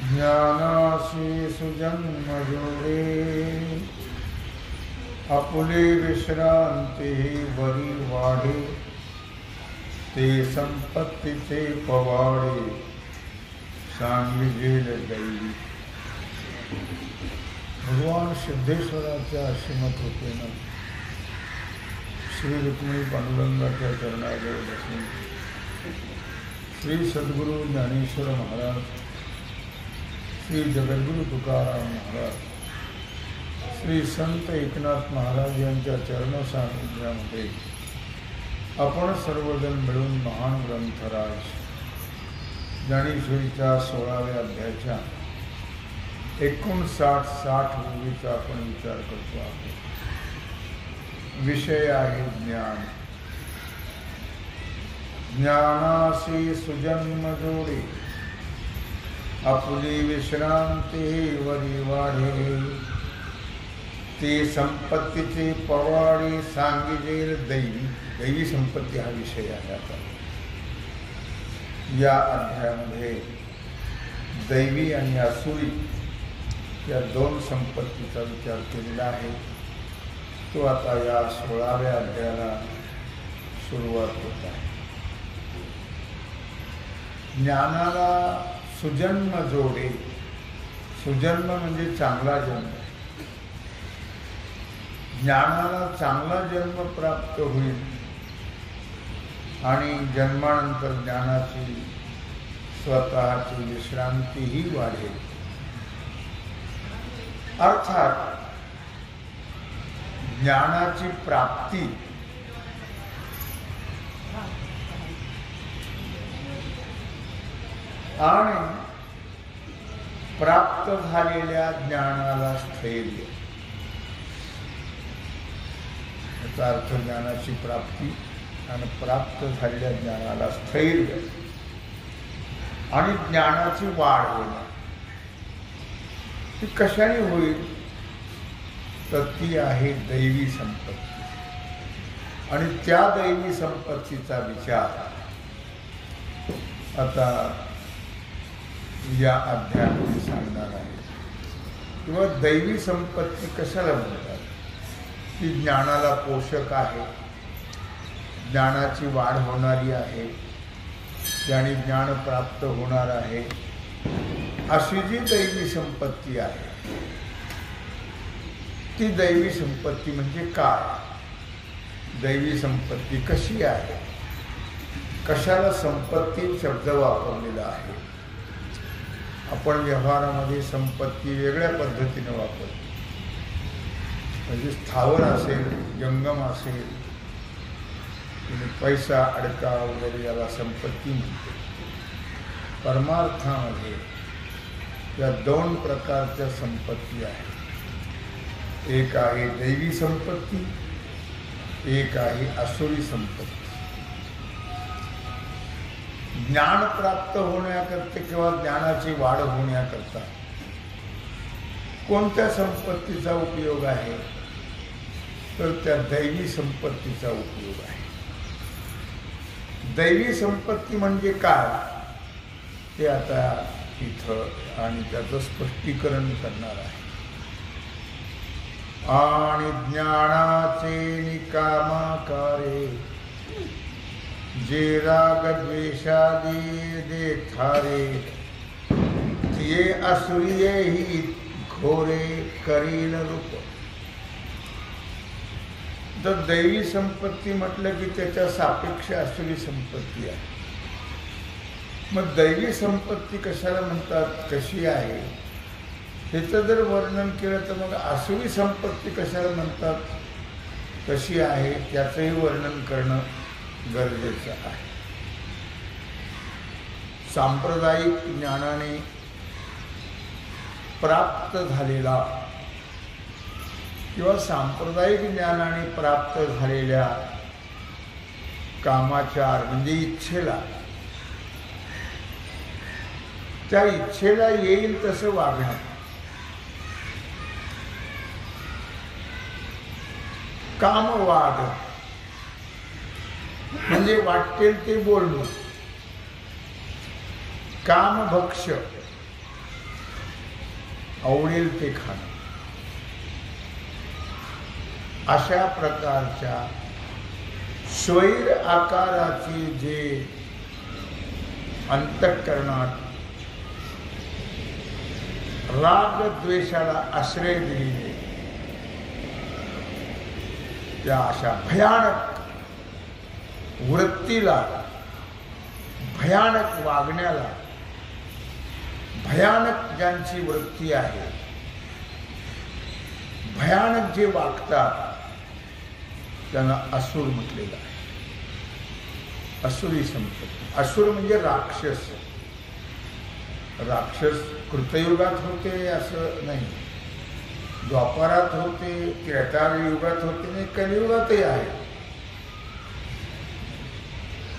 ज्ञानासी सुजन्म जोडे आपुले विश्रांती वरी वाढे ते संपत्तीचे पवाडे सांगितले दैवी. भगवान सिद्धेश्वराच्या श्रीमत कृपेनं श्री रुक्मिणी पांडुरंगाच्या चरणाजवळ बसून श्री सद्गुरू ज्ञानेश्वर महाराज, श्री जगद्गुरु तुकाराम महाराज, श्री संत एकनाथ महाराज यांच्या चरण सान्निध्यामध्ये आपण सर्वजण मिळून महान ग्रंथराज ज्ञानेश्वरीच्या 16व्या अध्यायाच्या 59-60 ओळीचा आपण विचार करतो आहोत. विषय आहे ज्ञान. ज्ञानासी सुजन्म जोडे आपुली विश्रांती वरी वाढे ते संपत्तीचे पवाडे सांगितले दैवी. दैवी संपत्ती हा विषय आहे. आता या अध्यायामध्ये दैवी आणि आसुरी या दोन संपत्तीचा विचार केलेला आहे. तो आता या 16व्या अध्यायाला सुरुवात होत आहे. ज्ञानाला सुजन्म जोडे. सुजन्म म्हणजे चांगला जन्म. ज्ञानाला चांगला जन्म प्राप्त होईल आणि जन्मानंतर ज्ञानाची स्वतःची विश्रांतीही वाढेल. अर्थात ज्ञानाची प्राप्ती आणि प्राप्त झालेल्या ज्ञानाला स्थैर्य. याचा अर्थ ज्ञानाची प्राप्ती आणि प्राप्त झालेल्या ज्ञानाला स्थैर्य आणि ज्ञानाची वाढ होणं. ती कशाने होईल तर ती आहे दैवी संपत्ती. आणि त्या दैवी संपत्तीचा विचार आता या अध्यायामध्ये सांगणार आहे. किंवा दैवी संपत्ती कशाला म्हणतात की ज्ञानाला पोषक आहे, ज्ञानाची वाढ होणारी आहे, ज्ञानी ज्ञान प्राप्त होणार आहे, अशी जी दैवी संपत्ती आहे ती दैवी संपत्ती म्हणजे काय? दैवी संपत्ती कशी आहे? कशाला संपत्ती शब्द वापरलेला आहे? आपण व्यवहारामध्ये संपत्ती वेगळ्या पद्धतीने वापरतो. म्हणजे स्थावर असेल, जंगम असेल, पैसा अडका वगैरे याला संपत्ती म्हणते. परमार्थामध्ये या दोन प्रकारच्या संपत्ती आहेत. एक आहे दैवी संपत्ती, एक आहे आसुरी संपत्ती. ज्ञान प्राप्त होण्याकरता किंवा ज्ञानाची वाढ होण्याकरता कोणत्या संपत्तीचा उपयोग आहे तर त्या दैवी संपत्तीचा उपयोग आहे. दैवी संपत्ती म्हणजे काय ते आता इथं आणि त्याचं स्पष्टीकरण करणार आहे. आणि ज्ञानाचे निकामाकारे जे राग द्वेषादी देखारे तिये असुरिये ही घोरे करील रूप. तर दैवी संपत्ती म्हटलं की त्याच्या सापेक्ष आसुरी संपत्ती आहे. मग दैवी संपत्ती कशाला म्हणतात, कशी आहे, ह्याचं जर वर्णन केलं तर मग आसुरी संपत्ती कशाला म्हणतात, कशी आहे, त्याचंही वर्णन करणं गरजेचं आहे. सांप्रदायिक ज्ञानाने प्राप्त झालेला किंवा सांप्रदायिक ज्ञानाने प्राप्त झालेल्या कामाच्या म्हणजे इच्छेला, त्या इच्छेला येईल तसं वागणं, कामवाद म्हणजे वाटेल ते बोलणं, कामभक्ष आवडेल ते खाणं, अशा प्रकारच्या स्वैर आकाराचे जे अंतःकरणात राग द्वेषाला आश्रय दिलेले त्या अशा भयानक वृत्तीला, भयानक वागण्याला, भयानक ज्यांची वृत्ती आहे, भयानक जे वागतात त्यांना असुर म्हटलेलं आहे. असुरी संपत्ती. असुर म्हणजे राक्षस. राक्षस कृतयुगात होते असं नाही, द्वापारात होते, त्रेतायुगात होते नाही, कलियुगातही आहे.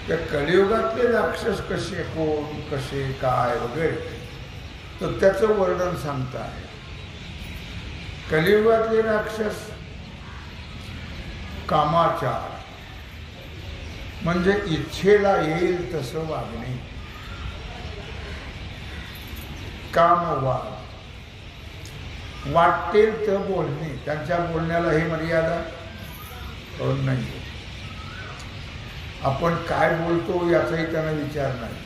त्या कलियुगातले राक्षस कसे, कोण, कसे, काय वगैरे तर त्याचं वर्णन सांगता आहे. कलियुगातले राक्षस कामाचार म्हणजे इच्छेला येईल तसं वागणे, कामवाद, वाटेल तर बोलणे, त्यांच्या बोलण्याला हे मर्यादा नाही. आपण काय बोलतो याचाही त्यांना विचार नाही.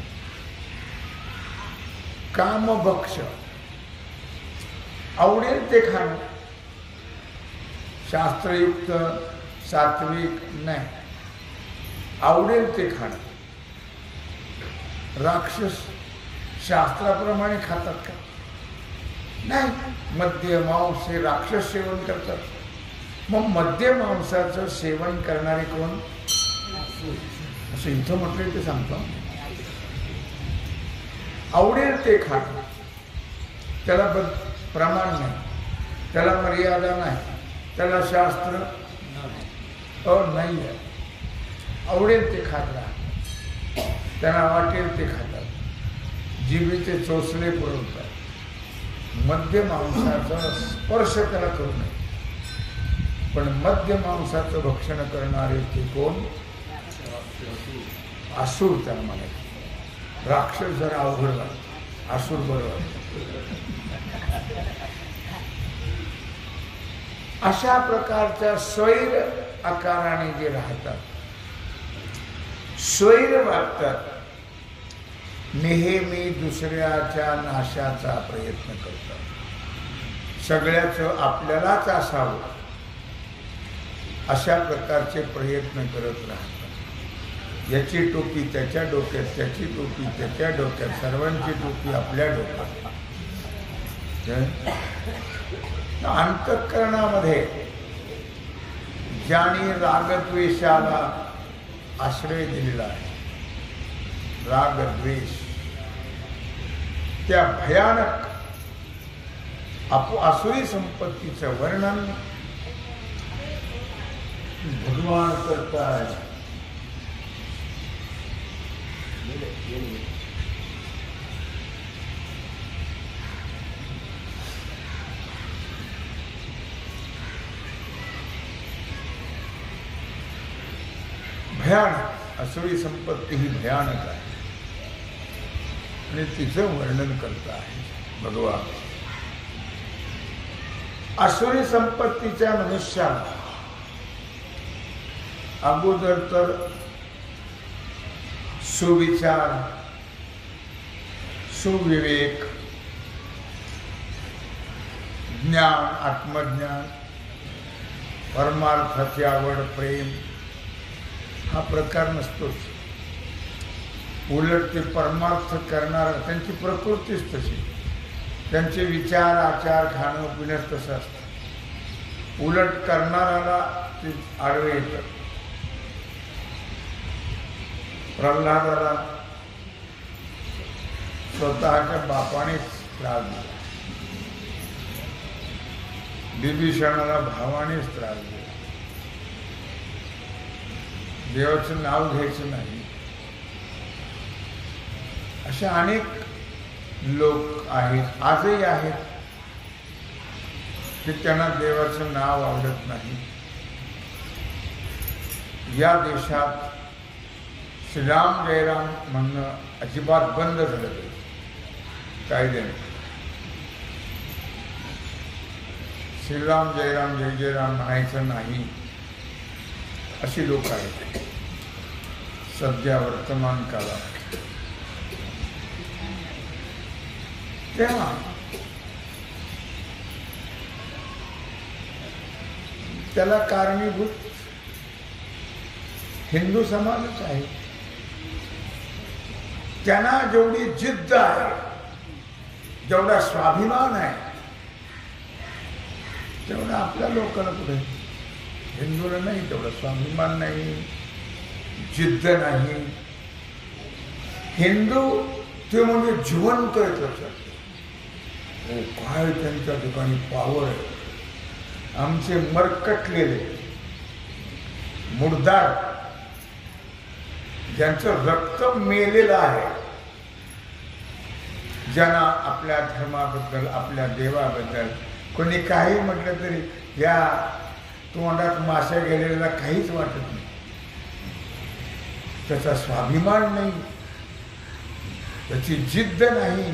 कामभक्ष आवडेल ते खाणं, शास्त्रयुक्त सात्विक नाही, आवडेल ते खाणं. राक्षस शास्त्राप्रमाणे खातात का? नाही. मद्य मांस हे राक्षस सेवन करतात. मग मद्य मांसाचं सेवन करणारे कोण असं इथं म्हटलं ते सांगतो. आवडेल ते खाणं, त्याला प्रमाण नाही, त्याला मर्यादा नाही, त्याला शास्त्र नाही आहे. आवडेल ते खात राहतात, त्यांना वाटेल ते खातात, जिभेचे चोचले पुरवतात. मद्य मांसाचा स्पर्श त्याला करू नये. पण मद्य मांसाचं भक्षण करणारे ते कोण? असुर त्याला म्हणायचे. राक्षस जरा अवघड वाटत, असुर बरोबर. अशा प्रकारच्या स्वैर आकाराने जे राहतात, स्वैर वागतात, नेहमी दुसऱ्याच्या नाशाचा प्रयत्न करतात. सगळ्याचं आपल्यालाच असावं अशा प्रकारचे प्रयत्न करत राहतात. याची टोपी त्याच्या डोक्यात, त्याची टोपी त्याच्या डोक्यात, सर्वांची टोपी आपल्या डोक्यात. अंतःकरणामध्ये ज्याने रागद्वेषाला आश्रय दिलेला आहे, रागद्वेष, त्या भयानक आसुरी संपत्तीचं वर्णन भगवान करताय. भयानक आसुरी संपत्ती ही भयानक आहे आणि तिचं वर्णन करत आहे भगवान. आसुरी संपत्तीच्या मनुष्याला अगोदर तर सुविचार, सुविवेक, ज्ञान, आत्मज्ञान, परमार्थाची आवड, प्रेम हा प्रकार नसतोच. उलट ते परमार्थ करणारा, त्यांची प्रकृतीच तशी, त्यांचे विचार आचार खाणं पिणं तसं असतं. उलट करणाऱ्याला ते आडवे येतात. प्रल्हादाला स्वतःच्या बापानेच त्रास दिला, विभीषणाला भावानेच त्रास दिला. देवाचं नाव घ्यायचं नाही. असे अनेक लोक आहेत, आजही आहेत, की त्यांना देवाचं नाव आवडत नाही. या देशात श्रीराम जयराम म्हणणं अजिबात बंद झालं कायद्याने. श्रीराम जयराम जय जयराम म्हणायचं नाही अशी लोक आहेत सध्या वर्तमान काळात. तेव्हा त्याला कारणीभूत हिंदू समाजच आहे. त्यांना जेवढी जिद्द आहे, जेवढा स्वाभिमान आहे, तेवढा आपल्या लोकांना कुठे, हिंदूला नाही तेवढा स्वाभिमान नाही, जिद्द नाही. हिंदू ते म्हणजे जिवंत आहे. काय त्यांच्या ठिकाणी पावर आहे. आमचे मरकटलेले मुर्दार, ज्यांचं रक्त मेलेलं आहे, ज्यांना आपल्या धर्माबद्दल आपल्या देवाबद्दल कोणी काही म्हटलं तरी या तोंडात माश्या गेलेला काहीच वाटत नाही. त्याचा स्वाभिमान नाही, त्याची जिद्द नाही,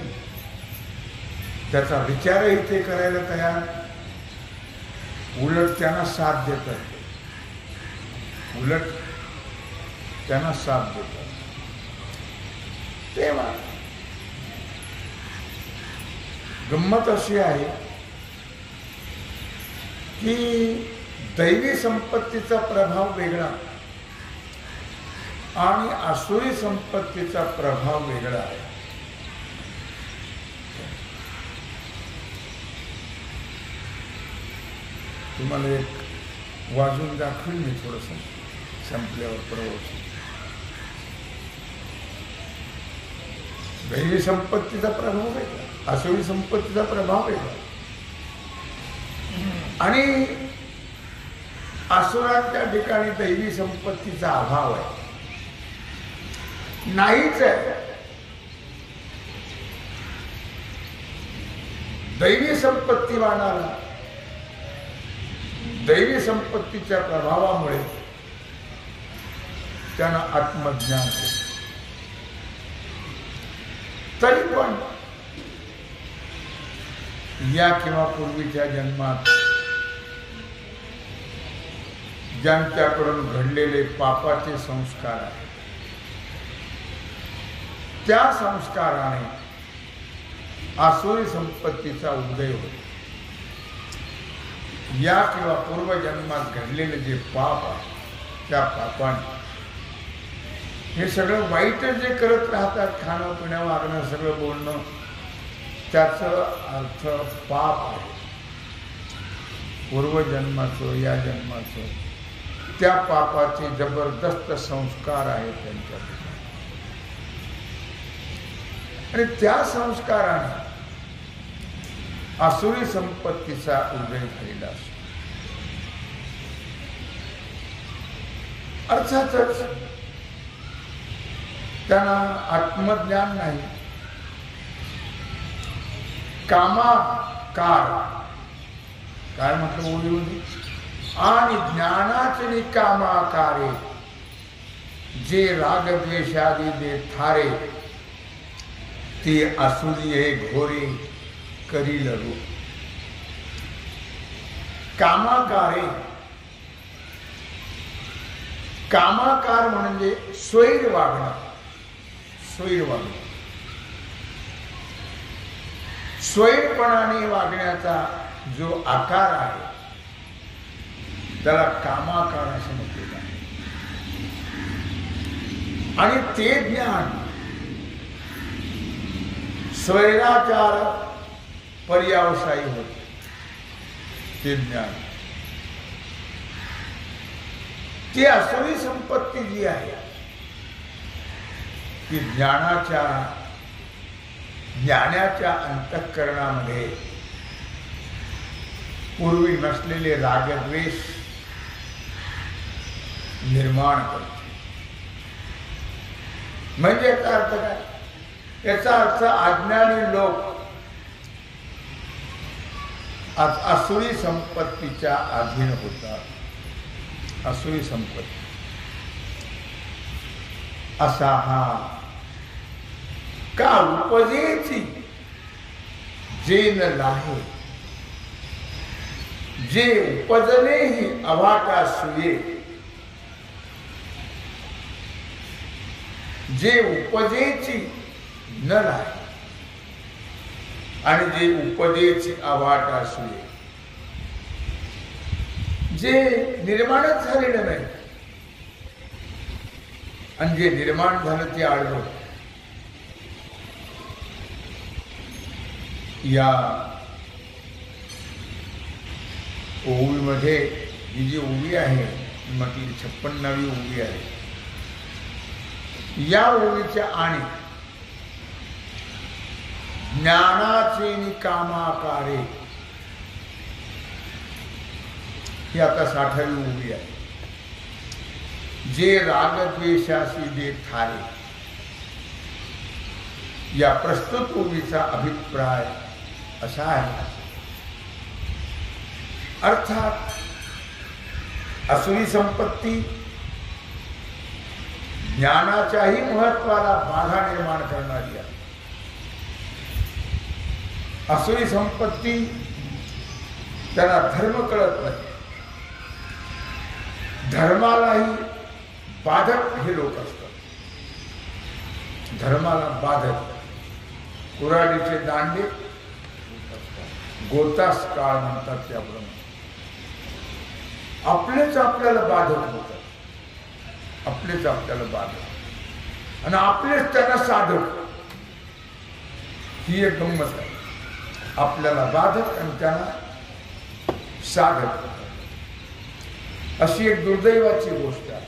त्याचा विचारही ते करायला तयार. उलट त्यांना साथ देतात, उलट त्यांना साथ देतात. तेव्हा गंमत अशी आहे की दैवी संपत्तीचा प्रभाव वेगळा आणि आसुरी संपत्तीचा प्रभाव वेगळा आहे. तुम्हाला एक वाजून दाखवेल मी थोडंसं संपल्यावर प्रवचन. दैवी संपत्तीचा प्रभाव वेगळा, आसुरी संपत्तीचा प्रभाव वेगळा. आणि आसुरांच्या ठिकाणी दैवी संपत्तीचा अभाव आहे, नाहीच आहे. दैवी संपत्तीवानाला दैवी संपत्तीच्या प्रभावामुळे त्यांना आत्मज्ञान होते. तरी पण या किंवा पूर्वीच्या जन्मात ज्यांच्याकडून घडलेले पापाचे संस्कार आहेत, त्या संस्काराने आसुरी संपत्तीचा उदय होतो. या किंवा पूर्वजन्मात घडलेले जे पाप आहे, त्या पापाने हे सगळं वाईट जे करत राहतात, खाणं पिणं वागणं सगळं बोलणं, त्याचं अर्थ पाप आहे. पूर्वजन्माचं या जन्माचं त्या पापाचे जबरदस्त संस्कार आहेत त्यांच्याकडे. आणि त्या संस्काराने आसुरी संपत्तीचा उदय झालेला असतो. अर्थातच त्यांना आत्मज्ञान नाही, कामाकार काय म्हटलं ओळी आणि ज्ञानाचे कामाकारे जे रागद्वेषादी दे थारे ते आसुरी हे घोरे करील रूप. कामाकारे, कामाकार म्हणजे स्वैर वागणं, स्वैर वागणं, स्वैरपणाने वागण्याचा जो आकार आहे त्याला कामाकार असं म्हटलेलं आहे. आणि ते ज्ञान स्वैराचार पर्यावसायी होते ते ज्ञान. ती असली संपत्ती जी आहे ती ज्ञानाच्या अंतःकरणामध्ये पूर्वी नसलेले रागद्वेष निर्माण करते. म्हणजे याचा अर्थ काय? याचा अर्थ अज्ञानी लोक असुरी संपत्तीच्या अधीन होतात. असुरी संपत्ती असा हा का उपजेची जेन लाहे, जे उपजले ही अवाटा सुये, जे उपजेची न लाहे आणि जे उपजेची अवाटा सुये, जे निर्माणच झालेलं नाही आणि जे निर्माण झालं ते आडवं. या ओवीमध्ये ही जी ओवी आहे म्हटली 56वी ओवी आहे. या ओवीच्या आणि ज्ञानाचे निकामाकारे ही आता 60वी ओवी आहे. जे रागद्वेषाशी दे थारे, या प्रस्तुत ओवीचा अभिप्राय असा आहे. अर्थात असुरी संपत्ती ज्ञानाच्याही महत्वाला बाधा निर्माण करणारी आहे. असुरी संपत्ती त्यांना धर्म कळत नाही, धर्मालाही बाधक हे लोक असतात. धर्माला बाधक कुऱ्हाडीचे दांडे गोतास काळ म्हणतात. त्याप्रमाणे आपलेच आपल्याला बाधक होतात, आपलेच आपल्याला बाधक आणि आपलेच त्यांना साधक. ही एक गंमत आहे. आपल्याला बाधक आणि त्यांना साधक, अशी एक दुर्दैवाची गोष्ट आहे.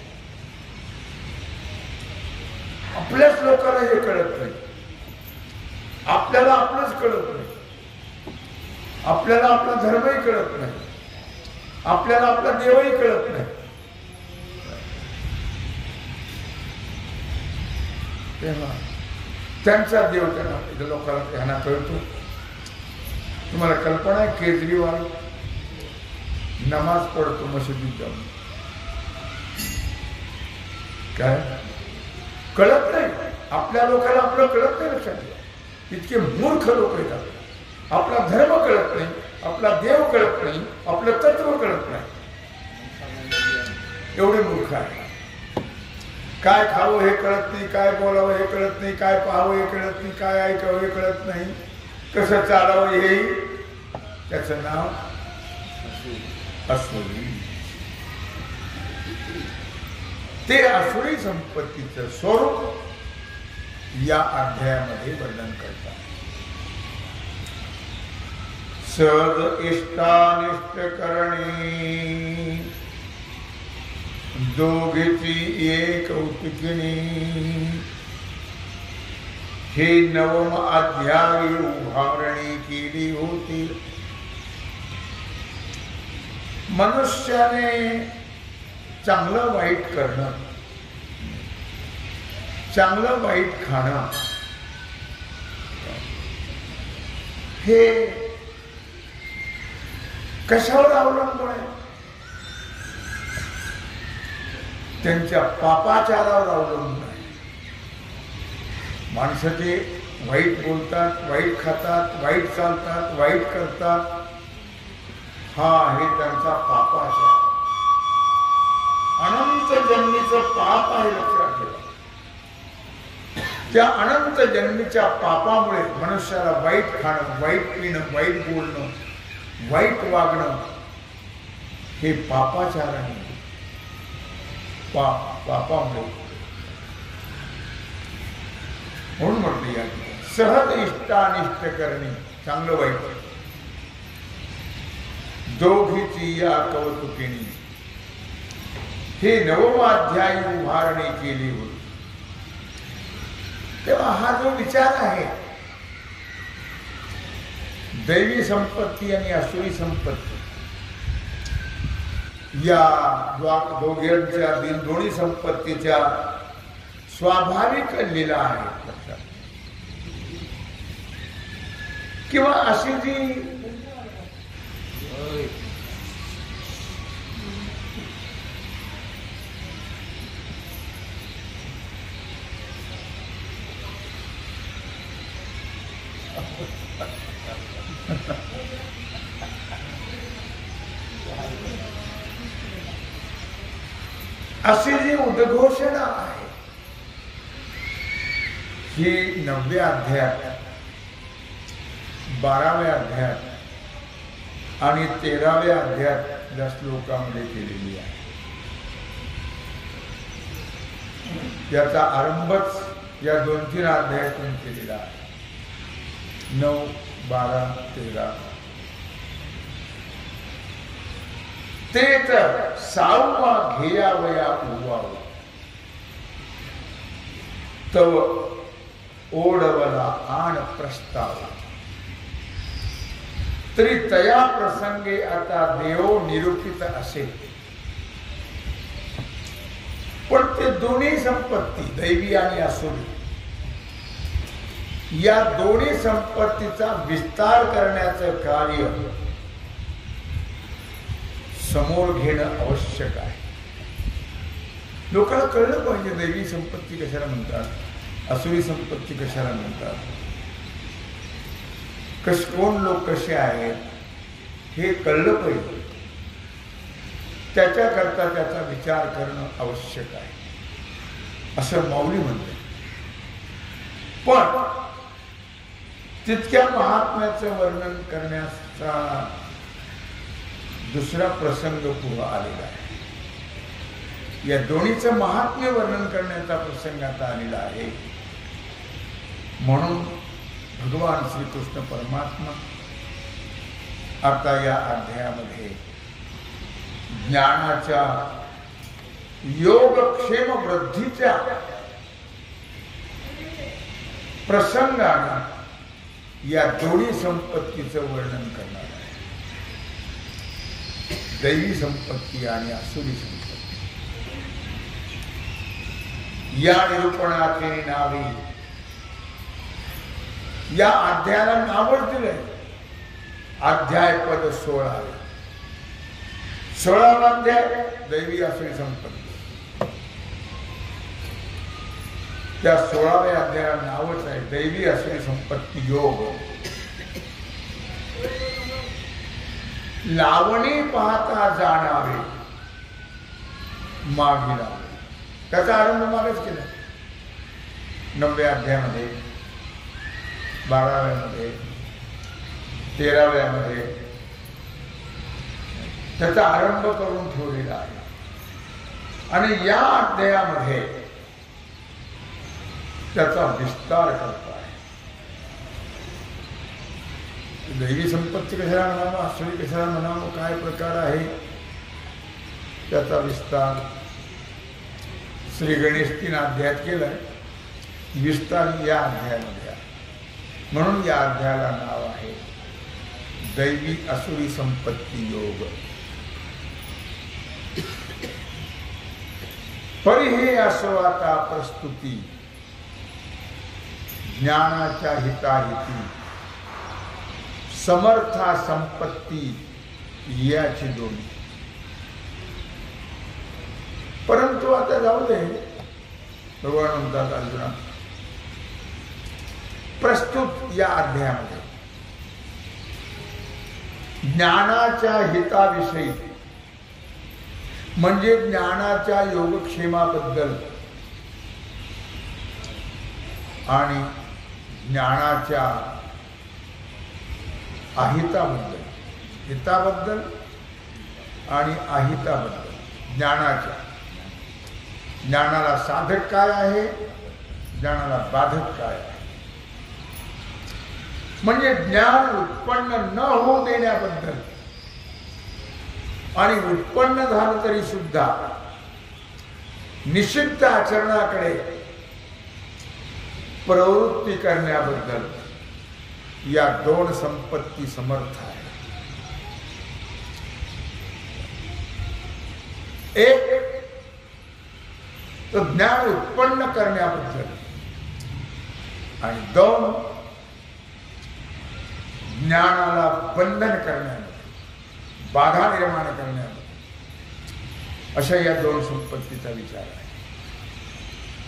आपल्याच लोकांना हे कळत नाही, आपल्याला आपलंच कळत नाही, आपल्याला आपला धर्मही कळत नाही, आपल्याला आपला देवही कळत नाही. तेव्हा त्यांचा देव त्यांना लोकांना त्यांना कळतो. तुम्हाला कल्पना आहे केजरीवाल नमाज पढ़तो मशिदीत जाऊन, काय कळत नाही. आपल्या लोकांना आपलं कळत नाही. लक्षात घ्या, इतके मूर्ख लोक येतात. आपला धर्म कळत नाही, आपला देव कळत नाही, आपलं तत्व कळत नाही. एवढे मूर्ख आहे. काय खावं हे कळत नाही, काय बोलावं हे कळत नाही, काय पाहावं हे कळत नाही, काय ऐकावं हे कळत नाही, कसं चालावं हे, त्याचं नाव असुरी. ते असुरी संपत्तीचं स्वरूप या अध्यायामध्ये वर्णन करतात. सद इष्टानिष्ट करणी दोघीची एक कौतुकिनी, हे नवम अध्यायी उभारणी केली होती. मनुष्याने चांगलं वाईट करणं, चांगलं वाईट खाणं हे कशावर अवलंबून आहे? त्यांच्या पापाचारावर अवलंबून आहे. माणसं ते वाईट बोलतात, वाईट खातात, वाईट चालतात, वाईट करतात, हा हे त्यांचा पापाचार, अनंत जन्मीचं पाप आहे. लक्षात ठेवा. त्या अनंत जन्मीच्या पापामुळे मनुष्याला वाईट खाणं, वाईट पिणं, वाईट बोलणं, वाईट वागणं हे पापाचार आहे. पापामुळे म्हणून म्हटलं या स सहज इष्टानिष्ट करणे, चांगलं वाईट दोघीची या कौतुकिणी, हे नवमाध्यायी उभारणी केली होती. तेव्हा हा जो विचार आहे, दैवी संपत्ती आणि असुरी संपत्ती या दोघांच्या दोन्ही संपत्तीच्या स्वाभाविक लीला आहेत लक्षात. किंवा अशी जी अशी जी उद्घोषणा आहे ही 9व्या अध्यायात, 12व्या अध्यायात आणि 13व्या अध्यायात या श्लोकामध्ये केलेली आहे. याचा आरंभच या 2-3 अध्यायातून केलेला आहे. 9, 12, 13. ते तर साववा घेयावया उवाव, तव ओढवला आण प्रस्ताव, तरी तया प्रसंगे आता देव निरूपित असे. पण ते दोन्ही संपत्ती, दैवी आणि असुरी, या दोन्ही संपत्तीचा विस्तार करण्याचं कार्य समोर घेणं आवश्यक आहे. लोकांना कळलं पाहिजे दैवी संपत्ती कशाला म्हणतात, असुरी संपत्ती कशाला म्हणतात, कोण लोक कसे आहेत हे कळलं पाहिजे. त्याच्याकरता त्याचा विचार करणं आवश्यक आहे असं माऊली म्हणते. पण तितक्या महात्म्याचं वर्णन करण्याचा दुसरा प्रसंग पुढे आलेला आहे. या दोन्हीचं महात्म्य वर्णन करण्याचा प्रसंग आता आलेला आहे. म्हणून भगवान श्रीकृष्ण परमात्मा आता या अध्यायामध्ये ज्ञानाच्या योगक्षेम वृद्धीच्या प्रसंगाने या दोन्ही संपत्तीचं वर्णन करणार आहे. दैवी संपत्ती आणि असुरी संपत्ती. या निरूपणाचे नावे या अध्यायाला नावच दिलंय. अध्याय पद 16. 16वा अध्याय दैवी असुरी संपत्ती. त्या 16व्या अध्यायाला नावच आहे दैवी असुरी संपत्ती योग. लावणी पाहता जाणारे मागिला, त्याचा आरंभ मागच केला. 9व्या अध्यायामध्ये, 12व्यामध्ये, 13व्यामध्ये त्याचा आरंभ करून ठेवलेला आहे. आणि या अध्यायामध्ये त्याचा विस्तार करतो आहे. दैवी संपत्ती कशाला म्हणावं, असुरी कशाला म्हणावं, काय प्रकार आहे त्याचा विस्तार श्री गणेश 3 अध्यायात केलाय. विस्तार या अध्यायामध्ये आहे. म्हणून या अध्यायाला नाव आहे दैवी असुरी संपत्ती योग. परी हे असो आता प्रस्तुती ज्ञानाच्या हिताहिती समर्था संपत्ती याची दोन्ही. परंतु आता जाऊ दे, भगवान म्हणतात अर्जुना प्रस्तुत या अध्यायामध्ये ज्ञानाच्या हिताविषयी म्हणजे ज्ञानाच्या योगक्षेमाबद्दल आणि ज्ञानाच्या अहिताबद्दल, हिताबद्दल आणि अहिताबद्दल, ज्ञानाच्या, ज्ञानाला साधक काय आहे, ज्ञानाला बाधक काय आहे, म्हणजे ज्ञान उत्पन्न न होऊ देण्याबद्दल, आणि उत्पन्न झालं तरी सुद्धा निषिद्ध आचरणाकडे प्रवृत्ती करण्याबद्दल या दोन संपत्ती समर्थ आहे. एक तर ज्ञान उत्पन्न करण्याबद्दल, आणि दोन ज्ञानाला बंधन करण्याबद्दल, बाधा निर्माण करण्याबद्दल. अशा या दोन संपत्तीचा विचार आहे.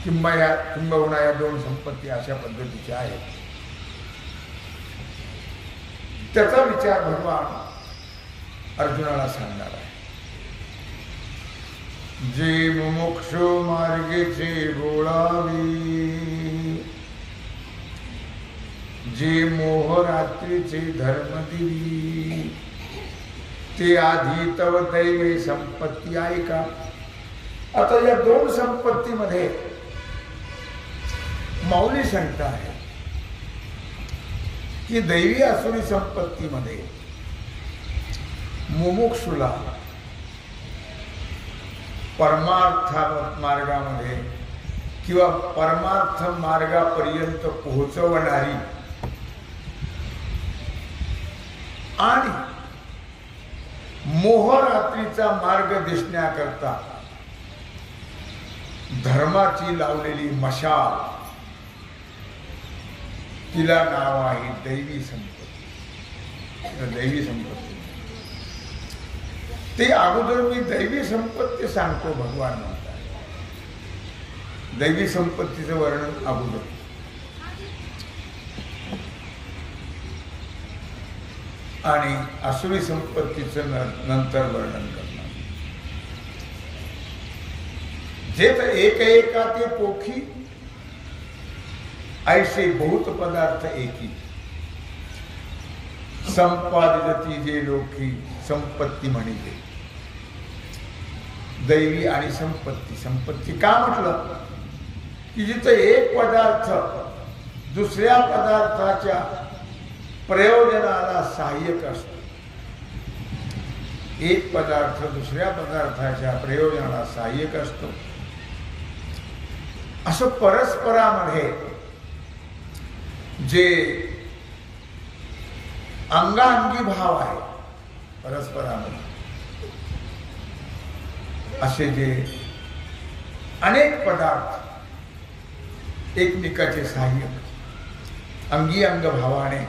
किंबहुना या दोन संपत्ती अशा पद्धतीच्या आहेत. त्याचा विचार भगवान अर्जुनाला सांगणार आहे. जे मुमुक्षु मार्गेचे बोलावे, जे मोह रात्रीचे धर्म दिली, ते आधी तव दैवी संपत्ती आहे का. आता या दोन संपत्तीमध्ये माऊली सांगता आहे की दैवी आसुरी संपत्तीमध्ये मुमुक्षुला परमार्थ मार्गामध्ये किंवा परमार्थ मार्गापर्यंत पोहोचवणारी आणि मोहरात्रीचा मार्ग दिसण्याकरता धर्माची लावलेली मशाल, तिला नाव आहे दैवी संपत्ती. दैवी संपत्ती ते अगोदर मी दैवी संपत्ती सांगतो, भगवान म्हणतात. दैवी संपत्तीचं वर्णन अगोदर, आणि आसुरी संपत्तीचं नंतर वर्णन करणार. जे तर एक एका ते पोखी, ऐसे बहुत पदार्थ एकी, संपादिती जे लोकी संपत्ती म्हणिले. दैवी आणि संपत्ती. संपत्ती का म्हटलं की जिथं एक पदार्थ दुसऱ्या पदार्थाच्या प्रयोजनाला सहाय्यक असतो, एक पदार्थ दुसऱ्या पदार्थाच्या प्रयोजनाला सहाय्यक असतो, असं परस्परामध्ये जे अंगांगी भाव आहे परस्परामध्ये, असे जे अनेक पदार्थ एकमेकाचे सहाय्यक अंगी अंग भावाने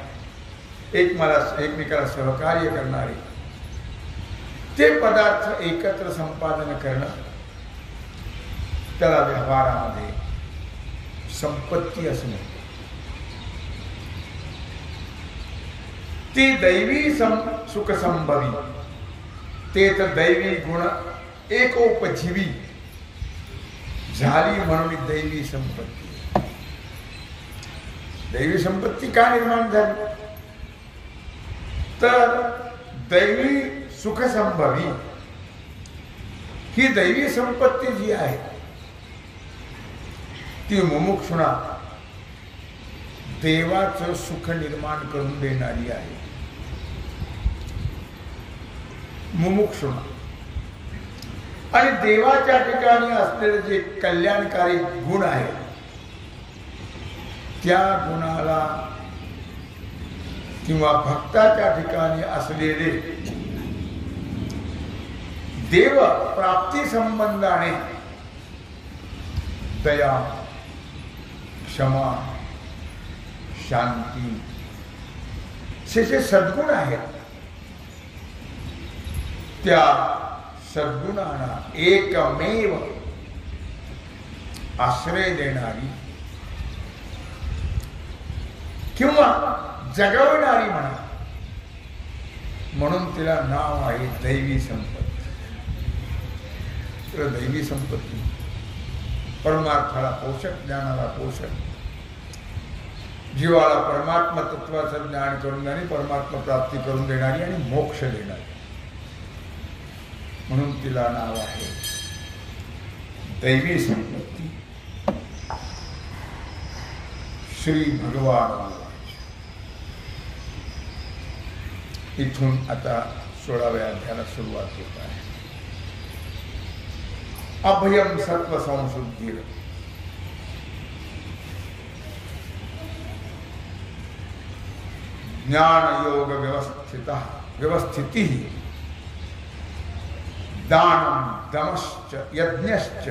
एकमेकाला सहकार्य करणारे ते पदार्थ एकत्र संपादन करणं, त्याला व्यवहारामध्ये संपत्ती असं म्हणतात. ती दैवी सुखसंभवी, ते तर दैवी गुण एकोपजीवी झाली म्हणून दैवी संपत्ती. दैवी संपत्ती का निर्माण झाली तर दैवी सुखसंभवी ही दैवी संपत्ती जी आहे ती मुमुक्षुणा देवाचं सुख निर्माण करून देणारी आहे. मुमुक्षुणा आणि देवाच्या ठिकाणी असलेले जे कल्याणकारी गुण आहेत त्या गुणाला किंवा भक्ताच्या ठिकाणी असलेले देव प्राप्ती संबंधाने दया, क्षमा, शांती जे सद्गुण आहेत त्या सद्गुणांना एकमेव आश्रय देणारी किंवा जगवणारी म्हणून तिला नाव आहे दैवी संपत्ती. तर दैवी संपत्ती परमार्थाला पोषक, ज्ञानाला पोषक, जीवाला परमात्मा तत्वाचं ज्ञान करून आणि परमात्मा प्राप्ती करून देणारी आणि मोक्ष देणारी, म्हणून तिला नाव आहे दैवी संपत्ती. श्री भगवान इथून आता 16व्या अध्यायाला सुरुवात होत आहे. अभयम सत्व संशुद्धीर. ज्ञान योग व्यवस्थिति दानम दमश्च यज्ञश्च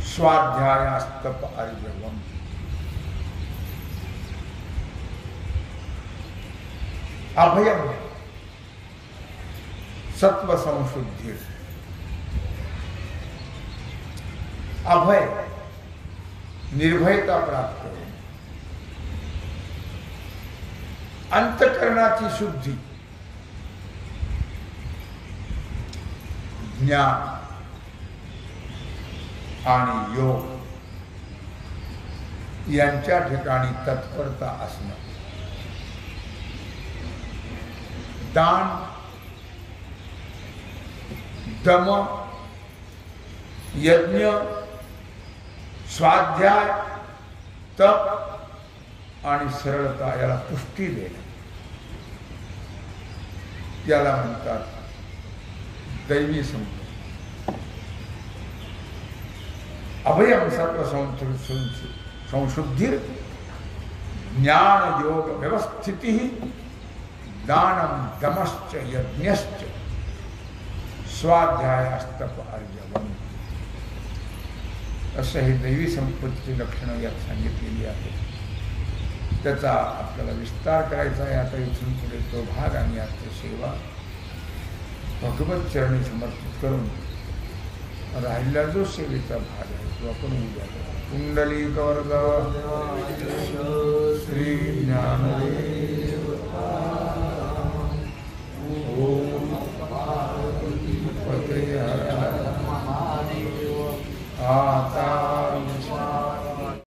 स्वाध्यायास्तप अर्जवम. अभयम सत्व संशुद्धि. अभय निर्भयता प्राप्त हो, अंतःकरणाची शुद्धी, ज्ञान आणि योग यांच्या ठिकाणी तत्परता असणं, दान, दम, यज्ञ, स्वाध्याय, तप आणि सरळता याला पुष्टी देणं, याला म्हणतात दैवी संपत्ती. अभयम सर्व संशुद्धिर ज्ञान योग व्यवस्थिति दानम दमश्च यज्ञश्च स्वाध्यायास्तप अर्जवम. असं हे दैवी संपत्तीची लक्षणं यात सांगितलेली आहेत. त्याचा आपल्याला विस्तार करायचा आहे. आता इथून पुढे तो भाग आणि आजची सेवा भगवत चरणी समर्पित करून राहिला जो सेवेचा भाग आहे तो आपण उद्या करू. कुंडली कवरगाव श्री ज्ञानदेव ओम पते हर आता